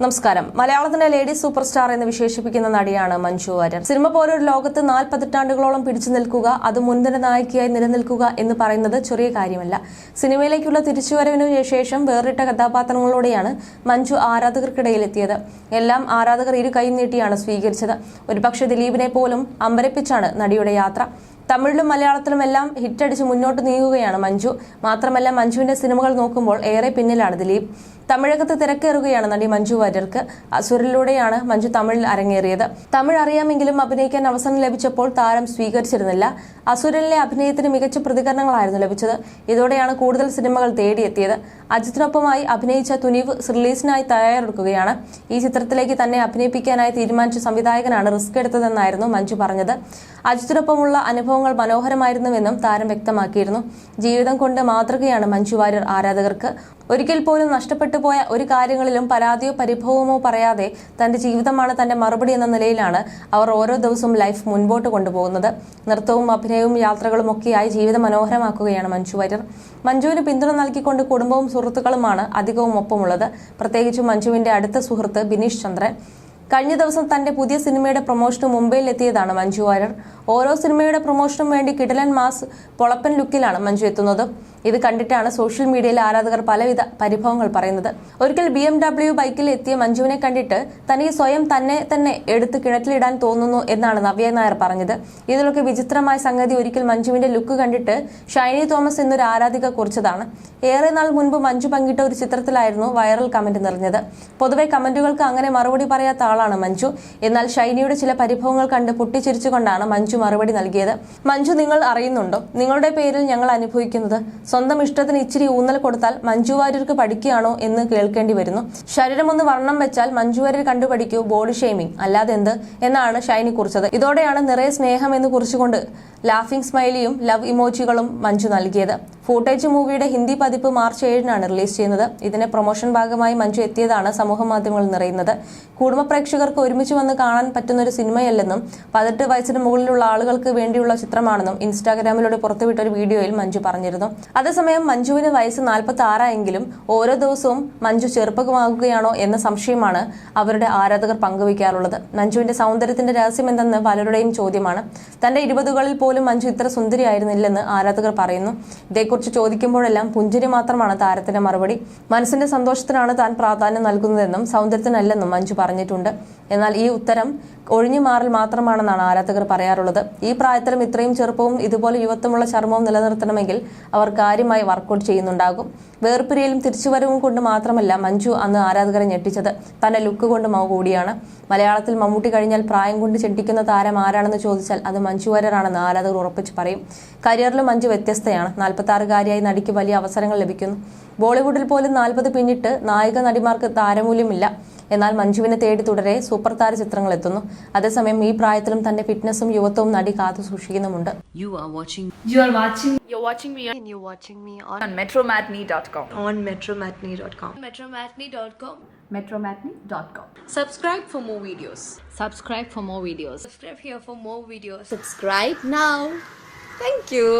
നമസ്കാരം. മലയാളത്തിന്റെ lady super star എന്ന് വിശേഷിപ്പിക്കുന്ന നടിയാണ് മഞ്ജു വാര്യർ. സിനിമ പോലൊരു ലോകത്ത് 4 പതിറ്റാണ്ടുകളോളം പിടിച്ചു നിൽക്കുക, അത് മുൻനിര നായികയായി നിലനിൽക്കുക എന്ന് പറയുന്നത് ചെറിയ കാര്യമല്ല. സിനിമയിലേക്കുള്ള തിരിച്ചുവരവിനു ശേഷം വേറിട്ട കഥാപാത്രങ്ങളോടെയാണ് മഞ്ജു ആരാധകർക്കിടയിൽ എത്തിയത്. എല്ലാം ആരാധകർ ഇരു കൈ നീട്ടിയാണ് സ്വീകരിച്ചത്. ഒരുപക്ഷെ ദിലീപിനെ പോലും അമ്പരപ്പിച്ചാണ് നടിയുടെ യാത്ര. തമിഴിലും മലയാളത്തിലും എല്ലാം ഹിറ്റടിച്ച് മുന്നോട്ട് നീങ്ങുകയാണ് മഞ്ജു. മാത്രമല്ല, മഞ്ജുവിന്റെ സിനിമകൾ നോക്കുമ്പോൾ ഏറെ പിന്നിലാണ് ദിലീപ്. തമിഴകത്ത് തിരക്കേറുകയാണ് നടി മഞ്ജു വാര്യർക്ക്. അസുരനിലൂടെയാണ് മഞ്ജു തമിഴിൽ അരങ്ങേറിയത്. തമിഴ് അറിയാമെങ്കിലും അഭിനയിക്കാൻ അവസരം ലഭിച്ചപ്പോൾ താരം സ്വീകരിച്ചിരുന്നില്ല. അസുരനിലെ അഭിനയത്തിന് മികച്ച പ്രതികരണങ്ങളായിരുന്നു ലഭിച്ചത്. ഇതോടെയാണ് കൂടുതൽ സിനിമകൾ തേടിയെത്തിയത്. അജിത്തിനൊപ്പമായി അഭിനയിച്ച തുനിവ് റിലീസിനായി തയ്യാറെടുക്കുകയാണ്. ഈ ചിത്രത്തിലേക്ക് തന്നെ അഭിനയിപ്പിക്കാനായി തീരുമാനിച്ച സംവിധായകനാണ് റിസ്ക് എടുത്തതെന്നായിരുന്നു മഞ്ജു പറഞ്ഞത്. അജിത്തിനൊപ്പമുള്ള അനുഭവങ്ങൾ മനോഹരമായിരുന്നുവെന്നും താരം വ്യക്തമാക്കിയിരുന്നു. ജീവിതം കൊണ്ട് മാതൃകയാണ് മഞ്ജു വാര്യർ ആരാധകർക്ക്. ഒരിക്കൽ പോലും നഷ്ടപ്പെട്ടു പോയ ഒരു കാര്യങ്ങളിലും പരാതിയോ പരിഭവമോ പറയാതെ തന്റെ ജീവിതമാണ് തന്റെ മറുപടി എന്ന നിലയിലാണ് അവർ ഓരോ ദിവസവും ലൈഫ് മുൻപോട്ട് കൊണ്ടുപോകുന്നത്. നൃത്തവും അഭിനയവും യാത്രകളും ഒക്കെയായി ജീവിതം മനോഹരമാക്കുകയാണ് മഞ്ജു വാര്യർ. മഞ്ജുവിന് പിന്തുണ നൽകിക്കൊണ്ട് കുടുംബവും സുഹൃത്തുക്കളുമാണ് അധികവും ഒപ്പമുള്ളത്. പ്രത്യേകിച്ചും മഞ്ജുവിന്റെ അടുത്ത സുഹൃത്ത് ബിനീഷ് ചന്ദ്രൻ. കഴിഞ്ഞ ദിവസം തന്റെ പുതിയ സിനിമയുടെ പ്രൊമോഷന് മുംബൈയിൽ എത്തിയതാണ് മഞ്ജു വാര്യർ. ഓരോ സിനിമയുടെ പ്രൊമോഷനും വേണ്ടി കിടിലൻ മാസ് പൊളപ്പൻ ലുക്കിലാണ് മഞ്ജു എത്തുന്നത്. ഇത് കണ്ടിട്ടാണ് സോഷ്യൽ മീഡിയയിൽ ആരാധകർ പലവിധ പരിഭവങ്ങൾ പറയുന്നത്. ഒരിക്കൽ BMW ബൈക്കിൽ എത്തിയ മഞ്ജുവിനെ കണ്ടിട്ട് തനിക്ക് സ്വയം തന്നെ എടുത്ത് കിണറ്റിലിടാൻ തോന്നുന്നു എന്നാണ് നവ്യ നായർ പറഞ്ഞത്. ഇതിലൊക്കെ വിചിത്രമായ സംഗതി ഒരിക്കൽ മഞ്ജുവിന്റെ ലുക്ക് കണ്ടിട്ട് ഷൈനി തോമസ് എന്നൊരു ആരാധിക കുറിച്ചതാണ്. ഏറെ നാൾ മുൻപ് മഞ്ജു പങ്കിട്ട ഒരു ചിത്രത്തിലായിരുന്നു വൈറൽ കമന്റ് നിറഞ്ഞത്. പൊതുവെ കമന്റുകൾക്ക് അങ്ങനെ മറുപടി പറയാത്ത ആളാണ് മഞ്ജു. എന്നാൽ ഷൈനിയുടെ ചില പരിഭവങ്ങൾ കണ്ട് പൊട്ടിച്ചിരിച്ചുകൊണ്ടാണ് മഞ്ജു മറുപടി നൽകിയത്. മഞ്ജു, നിങ്ങൾ അറിയുന്നുണ്ടോ നിങ്ങളുടെ പേരിൽ ഞങ്ങൾ അനുഭവിക്കുന്നത്? സ്വന്തം ഇഷ്ടത്തിന് ഇച്ചിരി ഊന്നൽ കൊടുത്താൽ മഞ്ജു വാര്യർക്ക് പഠിക്കുകയാണോ എന്ന് കേൾക്കേണ്ടി വരുന്നു. ശരീരം ഒന്ന് വർണ്ണം വെച്ചാൽ മഞ്ജു വാര്യർ കണ്ടുപഠിക്കൂ, ബോഡി ഷെയ്മിംഗ് അല്ലാതെ എന്ത് എന്നാണ് ഷൈനി കുറിച്ചത്. ഇതോടെയാണ് നിറയെ സ്നേഹം എന്ന് കുറിച്ചുകൊണ്ട് ലാഫിംഗ് സ്മൈലിയും ലവ് ഇമോജികളും മഞ്ജു നൽകിയത്. ഫൂട്ടേജ് മൂവിയുടെ ഹിന്ദി പതിപ്പ് മാർച്ച് 7-നാണ് റിലീസ് ചെയ്യുന്നത്. ഇതിന്റെ പ്രൊമോഷൻ ഭാഗമായി മഞ്ജു എത്തിയതാണ് സമൂഹ മാധ്യമങ്ങളിൽ നിറയുന്നത്. കുടുംബ പ്രേക്ഷകർക്ക് ഒരുമിച്ച് വന്ന് കാണാൻ പറ്റുന്ന ഒരു സിനിമയല്ലെന്നും 18 വയസ്സിന് മുകളിലുള്ള ആളുകൾക്ക് വേണ്ടിയുള്ള ചിത്രമാണെന്നും ഇൻസ്റ്റാഗ്രാമിലൂടെ പുറത്തുവിട്ട ഒരു വീഡിയോയിൽ മഞ്ജു പറഞ്ഞിരുന്നു. അതേസമയം മഞ്ജുവിന് വയസ്സ് 46 ഓരോ ദിവസവും മഞ്ജു ചെറുപ്പമാകുകയാണോ എന്ന സംശയമാണ് അവരുടെ ആരാധകർ പങ്കുവയ്ക്കാറുള്ളത്. മഞ്ജുവിന്റെ സൗന്ദര്യത്തിന്റെ രഹസ്യം എന്തെന്ന് പലരുടെയും ചോദ്യമാണ്. തന്റെ 20കളിൽ പോലും മഞ്ജു ഇത്ര സുന്ദരിയായിരുന്നില്ലെന്ന് ആരാധകർ പറയുന്നു. ഇതേക്കുറിച്ച് ചോദിക്കുമ്പോഴെല്ലാം പുഞ്ചിരി മാത്രമാണ് താരത്തിന്റെ മറുപടി. മനസ്സിന്റെ സന്തോഷത്തിനാണ് താൻ പ്രാധാന്യം നൽകുന്നതെന്നും സൗന്ദര്യത്തിനല്ലെന്നും മഞ്ജു പറഞ്ഞിട്ടുണ്ട്. എന്നാൽ ഈ ഉത്തരം ഒഴിഞ്ഞു മാറൽ മാത്രമാണെന്നാണ് ആരാധകർ പറയാറുള്ളത്. ഈ പ്രായത്തിലും ഇത്രയും ചെറുപ്പവും ഇതുപോലെ യുവത്വമുള്ള ചർമ്മവും നിലനിർത്തണമെങ്കിൽ അവർ കാര്യമായി വർക്കൗട്ട് ചെയ്യുന്നുണ്ടാകും. വേർപിരിയലും തിരിച്ചുവരവും കൊണ്ട് മാത്രമല്ല മഞ്ജു അന്ന് ആരാധകരെ ഞെട്ടിച്ചത്, തന്റെ ലുക്ക് കൊണ്ട് കൂടിയാണ്. മലയാളത്തിൽ മമ്മൂട്ടി കഴിഞ്ഞാൽ പ്രായം കൊണ്ട് ചെട്ടിക്കുന്ന താരം ആരാണെന്ന് ചോദിച്ചാൽ അത് മഞ്ജു വാര്യരാണെന്ന് ആരാധകർ ഉറപ്പിച്ച് പറയും. കരിയറിലും മഞ്ജു വ്യത്യസ്തയാണ്. 46-കാരിയായി നടിക്ക് വലിയ അവസരങ്ങൾ ലഭിക്കുന്നു. ബോളിവുഡിൽ പോലും 40 പിന്നിട്ട് നായിക നടിമാർക്ക് താരമൂല്യമില്ല. എന്നാൽ മഞ്ജുവിനെ തേടി തുടരെ സൂപ്പർ താര ചിത്രങ്ങൾ എത്തുന്നു. അതേസമയം ഈ പ്രായത്തിലും തന്റെ ഫിറ്റ്നസും യുവത്വവും നടി കാത്തു സൂക്ഷിക്കുന്നുമുണ്ട്. You're watching me on metromatney.com. metromatney.com. Subscribe for more videos. Subscribe here for more videos. Subscribe now. Thank you.